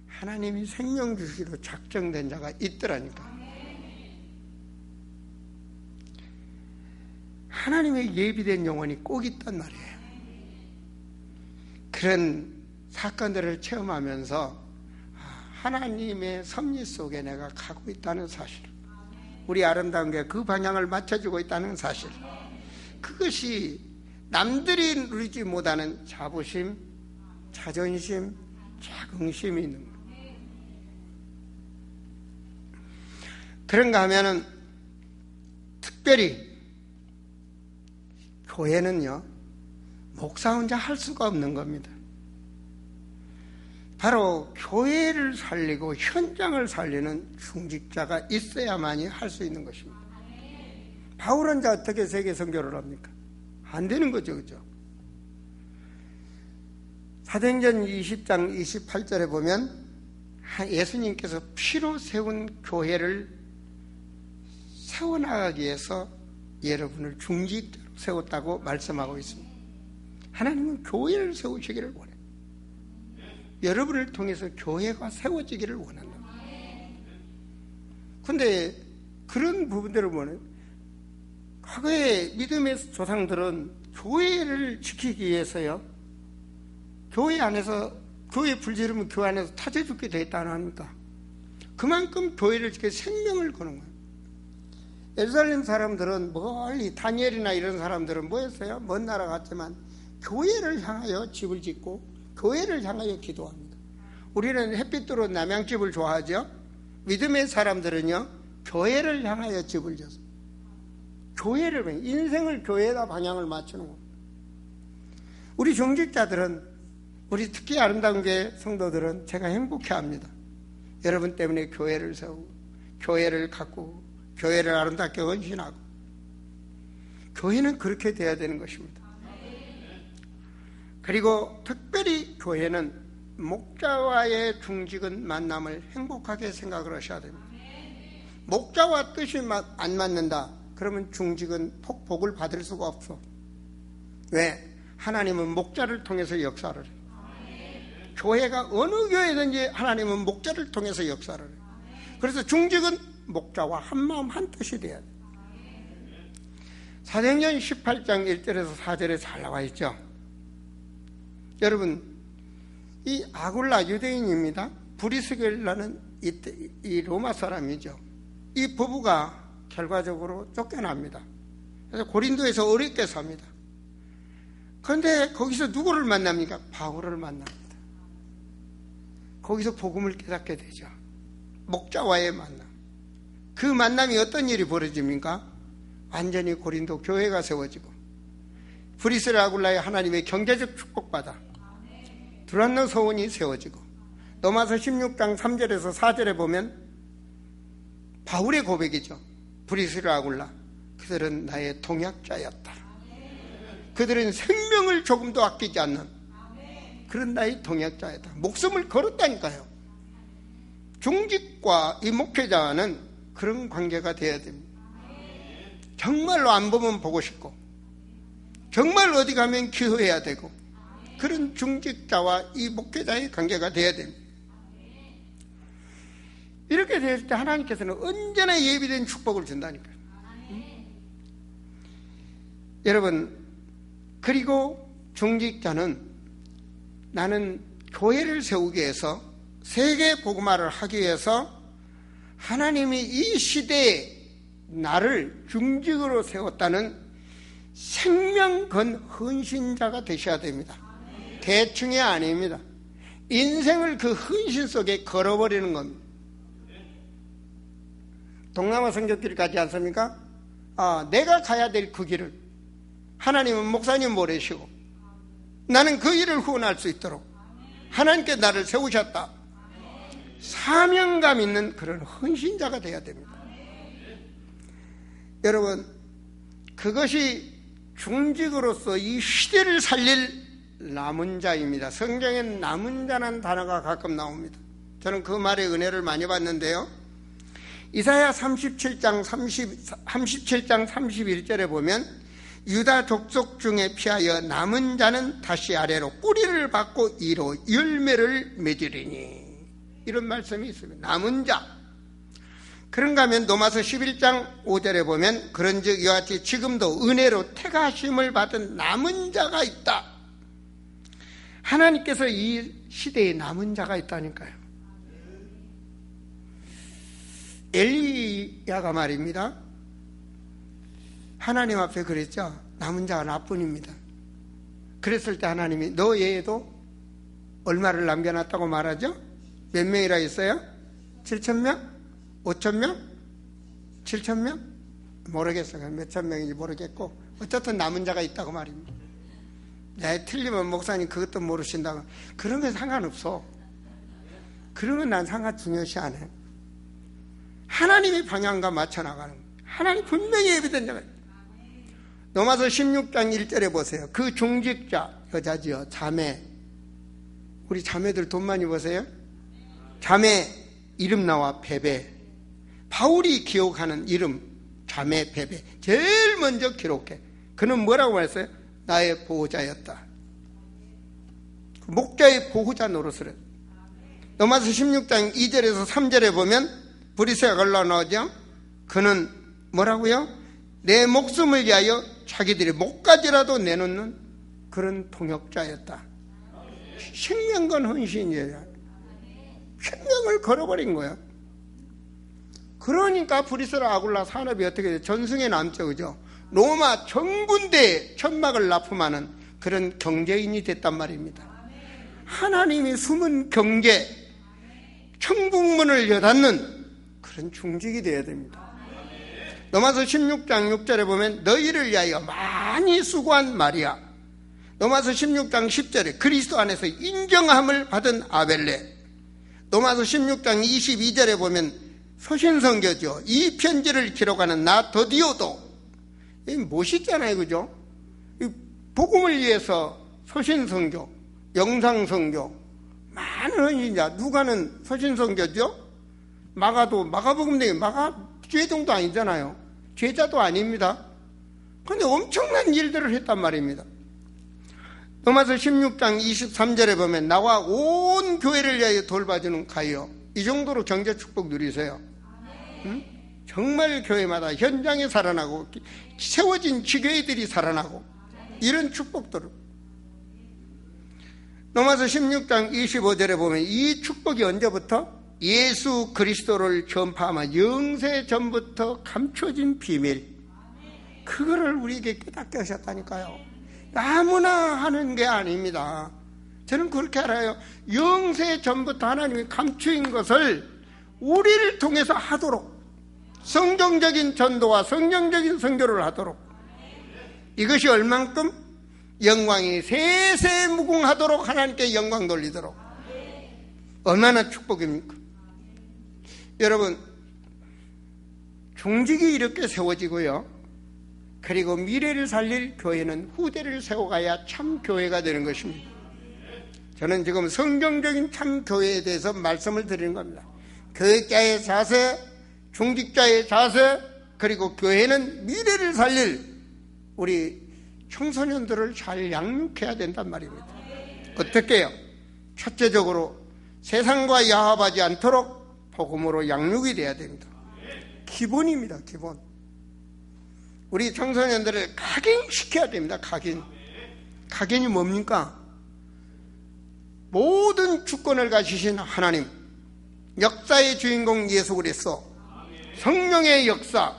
하나님이 생명 주시기로 작정된 자가 있더라니까. 하나님의 예비된 영혼이 꼭 있단 말이에요. 그런 사건들을 체험하면서 하나님의 섭리 속에 내가 가고 있다는 사실, 우리 아름다운 게 그 방향을 맞춰주고 있다는 사실, 그것이 남들이 누리지 못하는 자부심, 자존심, 자긍심이 있는 거예요. 그런가 하면은 특별히 교회는요, 목사 혼자 할 수가 없는 겁니다. 바로 교회를 살리고 현장을 살리는 중직자가 있어야만이 할 수 있는 것입니다. 바울은 어떻게 세계 선교를 합니까? 안 되는 거죠, 그죠? 사도행전 20장 28절에 보면 예수님께서 피로 세운 교회를 세워나가기 위해서 여러분을 중직자로 세웠다고 말씀하고 있습니다. 하나님은 교회를 세우시기를 원해요. 여러분을 통해서 교회가 세워지기를 원한다. 그런데 그런 부분들을 보면 과거의 믿음의 조상들은 교회를 지키기 위해서요, 교회 안에서, 교회 불지르면 교회 안에서 타져 죽게 돼 있다는 합니까? 그만큼 교회를 지켜 생명을 거는 거예요. 예루살렘 사람들은 멀리, 다니엘이나 이런 사람들은 뭐였어요? 먼 나라 갔지만 교회를 향하여 집을 짓고 교회를 향하여 기도합니다. 우리는 햇빛 들어온 남양집을 좋아하죠. 믿음의 사람들은요, 교회를 향하여 집을 졌어요. 교회를, 인생을 교회에다 방향을 맞추는 겁니다. 우리 중직자들은, 우리 특히 아름다운 교회 성도들은 제가 행복해합니다. 여러분 때문에 교회를 세우고, 교회를 가꾸고, 교회를 아름답게 헌신하고. 교회는 그렇게 돼야 되는 것입니다. 그리고 특별히 교회는 목자와의 중직은 만남을 행복하게 생각을 하셔야 됩니다. 목자와 뜻이 안 맞는다, 그러면 중직은 복을 받을 수가 없어. 왜? 하나님은 목자를 통해서 역사를 해요. 교회가 어느 교회든지 하나님은 목자를 통해서 역사를 해요. 그래서 중직은 목자와 한마음 한뜻이 돼야 돼요. 사도행전 18장 1절에서 4절에 잘 나와 있죠. 여러분, 이 아굴라 유대인입니다. 브리스겔라는 이 로마 사람이죠. 이 부부가 결과적으로 쫓겨납니다. 그래서 고린도에서 어렵게 삽니다. 그런데 거기서 누구를 만납니까? 바울을 만납니다. 거기서 복음을 깨닫게 되죠. 목자와의 만남. 그 만남이 어떤 일이 벌어집니까? 완전히 고린도 교회가 세워지고 브리스겔 아굴라의 하나님의 경제적 축복받아 두란노 서원이 세워지고 로마서 16장 3절에서 4절에 보면 바울의 고백이죠. 브리스겔 아굴라, 그들은 나의 동역자였다. 그들은 생명을 조금도 아끼지 않는 그런 나의 동역자였다. 목숨을 걸었다니까요. 중직과 이 목회자와는 그런 관계가 되어야 됩니다. 정말로 안 보면 보고 싶고 정말 어디 가면 기도해야 되고 그런 중직자와 이 목회자의 관계가 되어야 됩니다. 이렇게 됐을 때 하나님께서는 언제나 예비된 축복을 준다니까요. 여러분, 그리고 중직자는 나는 교회를 세우기 위해서 세계 복음화를 하기 위해서 하나님이 이 시대에 나를 중직으로 세웠다는 생명 건 헌신자가 되셔야 됩니다. 대충이 아닙니다. 인생을 그 헌신 속에 걸어버리는 겁니다. 동남아 선교길 가지 않습니까? 내가 가야 될 그 길을 하나님은 목사님 보내시고 나는 그 일을 후원할 수 있도록 하나님께 나를 세우셨다. 사명감 있는 그런 헌신자가 되어야 됩니다. 여러분, 그것이 중직으로서 이 시대를 살릴 남은 자입니다. 성경엔 남은 자라는 단어가 가끔 나옵니다. 저는 그 말에 은혜를 많이 받는데요. 이사야 37장 31절에 보면 유다 족속 중에 피하여 남은 자는 다시 아래로 뿌리를 받고 이로 열매를 맺으리니, 이런 말씀이 있습니다. 남은 자. 그런가 하면 로마서 11장 5절에 보면 그런즉 이와 같이 지금도 은혜로 택하심을 받은 남은 자가 있다. 하나님께서 이 시대에 남은 자가 있다니까요. 엘리야가 말입니다. 하나님 앞에 그랬죠. 남은 자가 나뿐입니다. 그랬을 때 하나님이 너 외에도 얼마를 남겨놨다고 말하죠? 몇 명이라 했어요? 7,000명? 5,000명? 7,000명? 모르겠어요. 몇천 명인지 모르겠고 어쨌든 남은 자가 있다고 말입니다. 틀리면 목사님 그것도 모르신다고. 그런 건 상관없어. 그런 건 난 상관 중요시 안 해. 하나님의 방향과 맞춰 나가는 거예요. 하나님 분명히 예비된 자가 있어요. 로마서 16장 1절에 보세요. 그 중직자, 여자지요, 자매. 우리 자매들 돈 많이 버세요? 자매 이름 나와 베베. 바울이 기억하는 이름 자매 베베 제일 먼저 기록해. 그는 뭐라고 말했어요? 나의 보호자였다. 목자의 보호자 노릇을 했어요. 로마서 16장 2절에서 3절에 보면 브리스가 걸러나오죠. 그는 뭐라고요? 내 목숨을 위하여 자기들이 목까지라도 내놓는 그런 동역자였다. 생명건 헌신이에요. 생명을 걸어버린 거야. 그러니까 브리스라 아굴라 산업이 어떻게 돼요? 전승에 남죠, 그죠? 로마 전군대에 천막을 납품하는 그런 경제인이 됐단 말입니다. 하나님이 숨은 경제, 천국문을 여닫는 그런 중직이 되어야 됩니다. 로마서 16장 6절에 보면 너희를 위하여 많이 수고한 마리아. 로마서 16장 10절에 그리스도 안에서 인정함을 받은 아벨레. 로마서 16장 22절에 보면 서신성교죠. 이 편지를 기록하는 나 더디오도. 이 멋있잖아요, 그죠? 복음을 위해서 서신성교, 영상성교, 많은 헌신자. 누가는 서신성교죠? 마가복음 내에 마가 죄종도 아니잖아요. 죄자도 아닙니다. 그런데 엄청난 일들을 했단 말입니다. 로마서 16장 23절에 보면 나와 온 교회를 위하여 돌봐주는 가요. 이 정도로 경제 축복 누리세요. 응? 정말 교회마다 현장에 살아나고 세워진 지교회들이 살아나고 이런 축복들을. 로마서 16장 25절에 보면 이 축복이 언제부터? 예수 그리스도를 전파하며 영세 전부터 감춰진 비밀, 그거를 우리에게 깨닫게 하셨다니까요. 아무나 하는 게 아닙니다. 저는 그렇게 알아요. 영세 전부터 하나님이 감추인 것을 우리를 통해서 하도록, 성경적인 전도와 성경적인 선교를 하도록, 이것이 얼만큼 영광이 세세무궁하도록 하나님께 영광 돌리도록, 얼마나 축복입니까? 여러분, 종직이 이렇게 세워지고요, 그리고 미래를 살릴 교회는 후대를 세워가야 참 교회가 되는 것입니다. 저는 지금 성경적인 참 교회에 대해서 말씀을 드리는 겁니다. 교육자의 자세, 중직자의 자세, 그리고 교회는 미래를 살릴 우리 청소년들을 잘 양육해야 된단 말입니다. 어떻게 해요? 첫째적으로 세상과 야합하지 않도록 복음으로 양육이 돼야 됩니다. 기본입니다. 기본. 우리 청소년들을 각인시켜야 됩니다. 각인이 뭡니까? 모든 주권을 가지신 하나님, 역사의 주인공 예수 그리스도, 성령의 역사,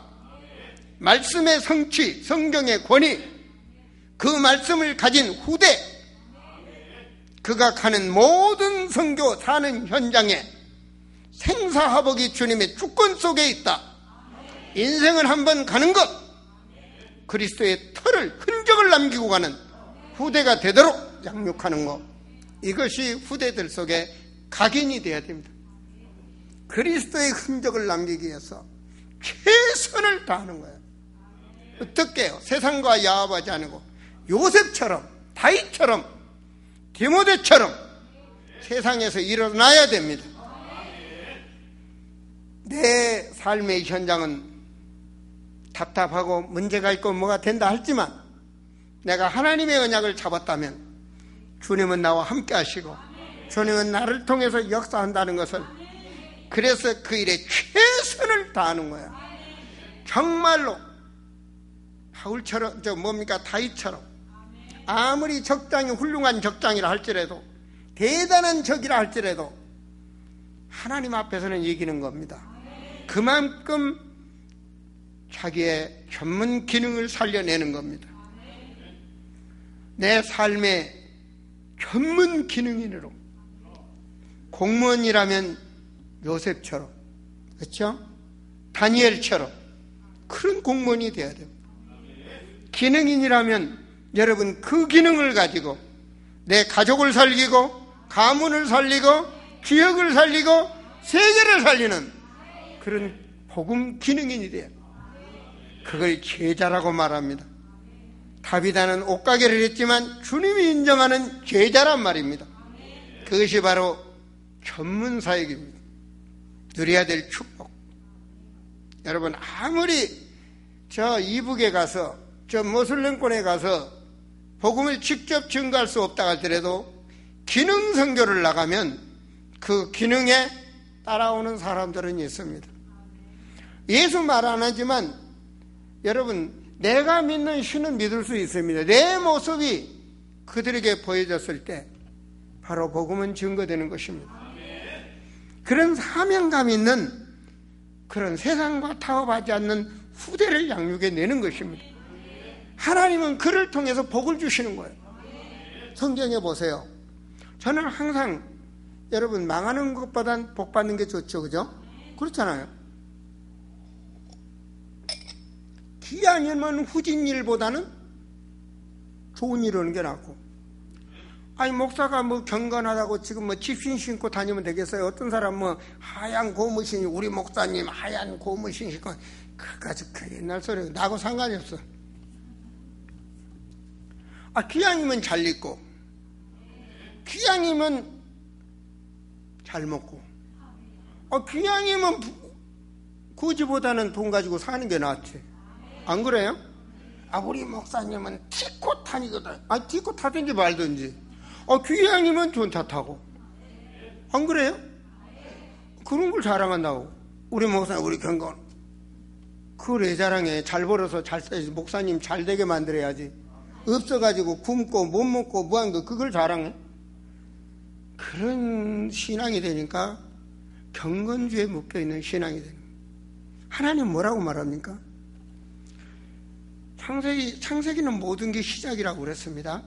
말씀의 성취, 성경의 권위, 그 말씀을 가진 후대, 그가 가는 모든 선교 사는 현장에 생사화복이 주님의 주권 속에 있다. 인생을 한번 가는 것, 그리스도의 털을, 흔적을 남기고 가는 후대가 되도록 양육하는 것, 이것이 후대들 속에 각인이 되어야 됩니다. 그리스도의 흔적을 남기기 위해서 최선을 다하는 거예요. 어떻게 해요? 세상과 야합하지 않고 요셉처럼, 다윗처럼, 디모데처럼 세상에서 일어나야 됩니다. 내 삶의 현장은 답답하고 문제가 있고 뭐가 된다 할지만 내가 하나님의 언약을 잡았다면 주님은 나와 함께 하시고 주님은 나를 통해서 역사한다는 것을, 그래서 그 일에 최선을 다하는 거야. 정말로 바울처럼, 다윗처럼 아무리 적장이 훌륭한 적장이라 할지라도, 대단한 적이라 할지라도 하나님 앞에서는 이기는 겁니다. 그만큼 자기의 전문 기능을 살려내는 겁니다. 내 삶의 전문 기능인으로, 공무원이라면 요셉처럼, 그렇죠? 다니엘처럼 그런 공무원이 돼야 돼요. 기능인이라면 여러분 그 기능을 가지고 내 가족을 살리고 가문을 살리고 지역을 살리고 세계를 살리는 그런 복음 기능인이 돼요. 그걸 제자라고 말합니다. 다비다는 옷가게를 했지만 주님이 인정하는 제자란 말입니다. 그것이 바로 전문 사역입니다. 누려야 될 축복. 여러분, 아무리 저 이북에 가서, 저 모슬렘권에 가서 복음을 직접 증거할 수 없다 하더라도 기능 선교를 나가면 그 기능에 따라오는 사람들은 있습니다. 예수 말 안 하지만 여러분, 내가 믿는 신은 믿을 수 있습니다. 내 모습이 그들에게 보여졌을 때 바로 복음은 증거되는 것입니다. 그런 사명감 있는, 그런 세상과 타협하지 않는 후대를 양육해내는 것입니다. 하나님은 그를 통해서 복을 주시는 거예요. 성경에 보세요. 저는 항상 여러분, 망하는 것보단 복 받는 게 좋죠, 그죠? 그렇잖아요. 기아님은 후진 일보다는 좋은 일 하는 게 낫고, 아니 목사가 뭐 경건하다고 지금 뭐 집신 신고 다니면 되겠어요? 어떤 사람 뭐 하얀 고무신, 우리 목사님 하얀 고무신 신고, 그까지 그 옛날 소리, 나하고 상관이 없어. 기아님은 잘 입고, 기아님은 잘 먹고, 기아님은 구지보다는 돈 가지고 사는 게 낫지. 안 그래요? 우리 목사님은 티코 타니거든. 티코 타든지 말든지. 귀향이면 전차 타고. 안 그래요? 그런 걸 자랑한다고. 우리 목사님, 우리 경건. 그걸 왜 자랑해? 잘 벌어서 잘 써야지. 목사님 잘 되게 만들어야지. 없어가지고 굶고 못 먹고 무한 그걸 자랑해? 그런 신앙이 되니까 경건주에 묶여있는 신앙이 되는 거예요. 하나님 뭐라고 말합니까? 창세기는 모든 게 시작이라고 그랬습니다.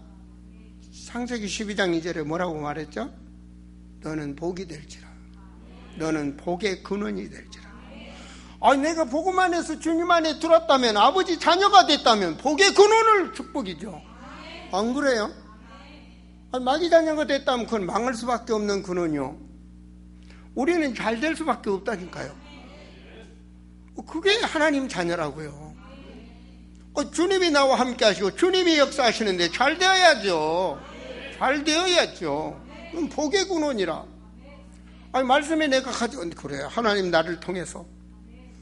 창세기 12장 2절에 뭐라고 말했죠? 너는 복이 될지라. 너는 복의 근원이 될지라. 내가 복음 안에서 주님 안에 들었다면, 아버지 자녀가 됐다면 복의 근원을 축복이죠. 안 그래요? 마귀 자녀가 됐다면 그건 망할 수밖에 없는 근원이요. 우리는 잘 될 수밖에 없다니까요. 그게 하나님 자녀라고요. 주님이 나와 함께 하시고 주님이 역사하시는데 잘 되어야죠. 잘 되어야죠. 그럼 복의 근원이라. 말씀에 내가 가져온 그래요. 하나님 나를 통해서,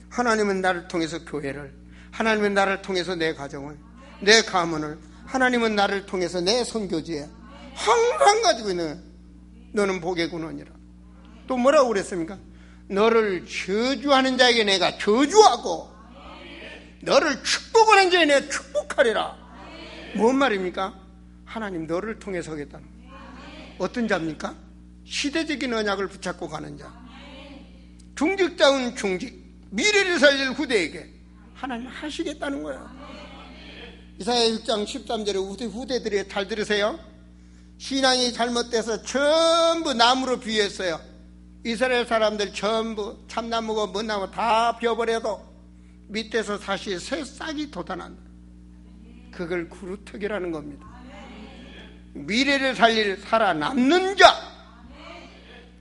하나님은 나를 통해서 교회를, 하나님은 나를 통해서 내 가정을, 내 가문을, 하나님은 나를 통해서 내 선교지에 항상 가지고 있는 너는 복의 근원이라. 또 뭐라고 그랬습니까? 너를 저주하는 자에게 내가 저주하고 너를 축복하는 자에게 내가 축복하리라. 뭔 말입니까? 하나님 너를 통해서 하겠다는. 어떤 자입니까? 시대적인 언약을 붙잡고 가는 자, 중직자운 중직, 미래를 살릴 후대에게 하나님 하시겠다는 거예요. 이사야 6장 13절에 후대들이 잘 들으세요. 신앙이 잘못돼서 전부 나무로 비유했어요. 이스라엘 사람들 전부 참나무고 뭔나무 다 비워버려도 밑에서 다시 새 싹이 돋아난다. 그걸 구루터기라는 겁니다. 미래를 살릴 살아남는 자,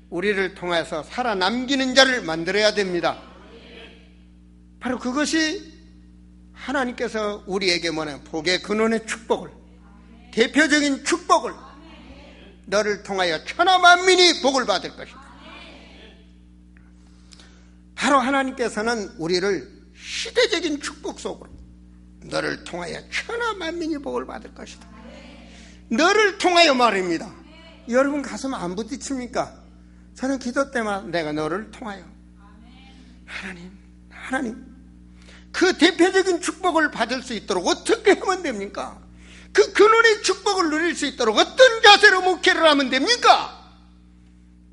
우리를 통해서 살아남기는 자를 만들어야 됩니다. 바로 그것이 하나님께서 우리에게 뭐냐, 복의 근원의 축복을, 대표적인 축복을, 너를 통하여 천하 만민이 복을 받을 것이다. 바로 하나님께서는 우리를 시대적인 축복 속으로, 너를 통하여 천하 만민이 복을 받을 것이다. 너를 통하여 말입니다. 여러분 가슴 안 부딪힙니까? 저는 기도 때마다 내가 너를 통하여, 하나님 그 대표적인 축복을 받을 수 있도록 어떻게 하면 됩니까? 그 근원의 축복을 누릴 수 있도록 어떤 자세로 목회를 하면 됩니까?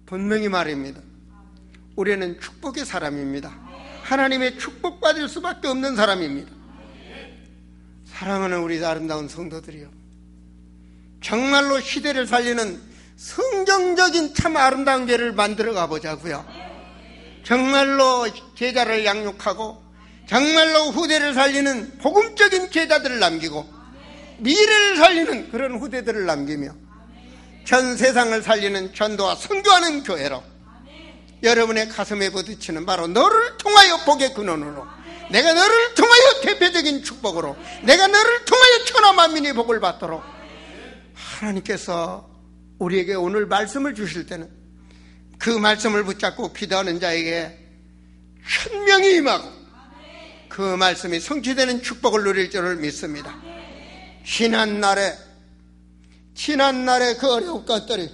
분명히 말입니다. 우리는 축복의 사람입니다. 하나님의 축복받을 수밖에 없는 사람입니다. 사랑하는 우리 아름다운 성도들이요, 정말로 시대를 살리는 성경적인 참 아름다운 교회를 만들어 가보자고요. 정말로 제자를 양육하고 정말로 후대를 살리는 복음적인 제자들을 남기고 미래를 살리는 그런 후대들을 남기며 전 세상을 살리는 전도와 선교하는 교회로 여러분의 가슴에 부딪히는 바로 너를 통하여 복의 근원으로, 내가 너를 통하여 대표적인 축복으로, 내가 너를 통하여 천하 만민이 복을 받도록 하나님께서 우리에게 오늘 말씀을 주실 때는 그 말씀을 붙잡고 기도하는 자에게 천명이 임하고 그 말씀이 성취되는 축복을 누릴 줄을 믿습니다. 지난날에 그 어려운 것들이,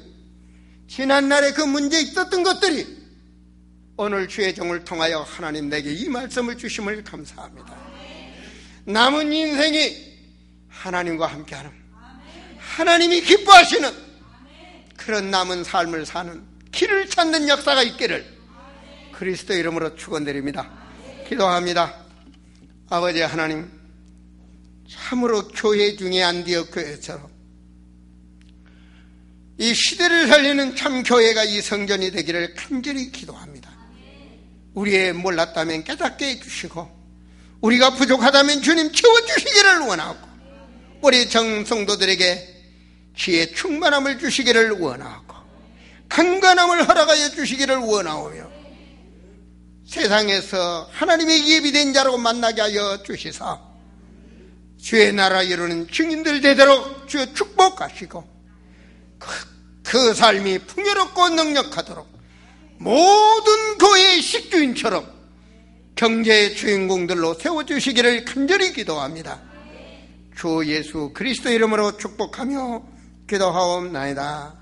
지난날에 그 문제 있었던 것들이 오늘 주의 종을 통하여 하나님 내게 이 말씀을 주심을 감사합니다. 남은 인생이 하나님과 함께하는, 하나님이 기뻐하시는 그런 남은 삶을 사는 길을 찾는 역사가 있기를 그리스도 이름으로 축원드립니다. 기도합니다. 아버지 하나님, 참으로 교회 중에 안디옥 교회처럼 이 시대를 살리는 참 교회가 이 성전이 되기를 간절히 기도합니다. 우리의 몰랐다면 깨닫게 해주시고 우리가 부족하다면 주님 채워주시기를 원하고 우리 정성도들에게 지혜 충만함을 주시기를 원하고 강건함을 허락하여 주시기를 원하오며 세상에서 하나님의 예비된 자로 만나게 하여 주시사 주의 나라 이루는 증인들 되도록 주여 축복하시고 그 삶이 풍요롭고 능력하도록 모든 교회의 식주인처럼 경제의 주인공들로 세워주시기를 간절히 기도합니다. 주 예수 그리스도 이름으로 축복하며 기도하옵나이다.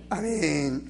아멘.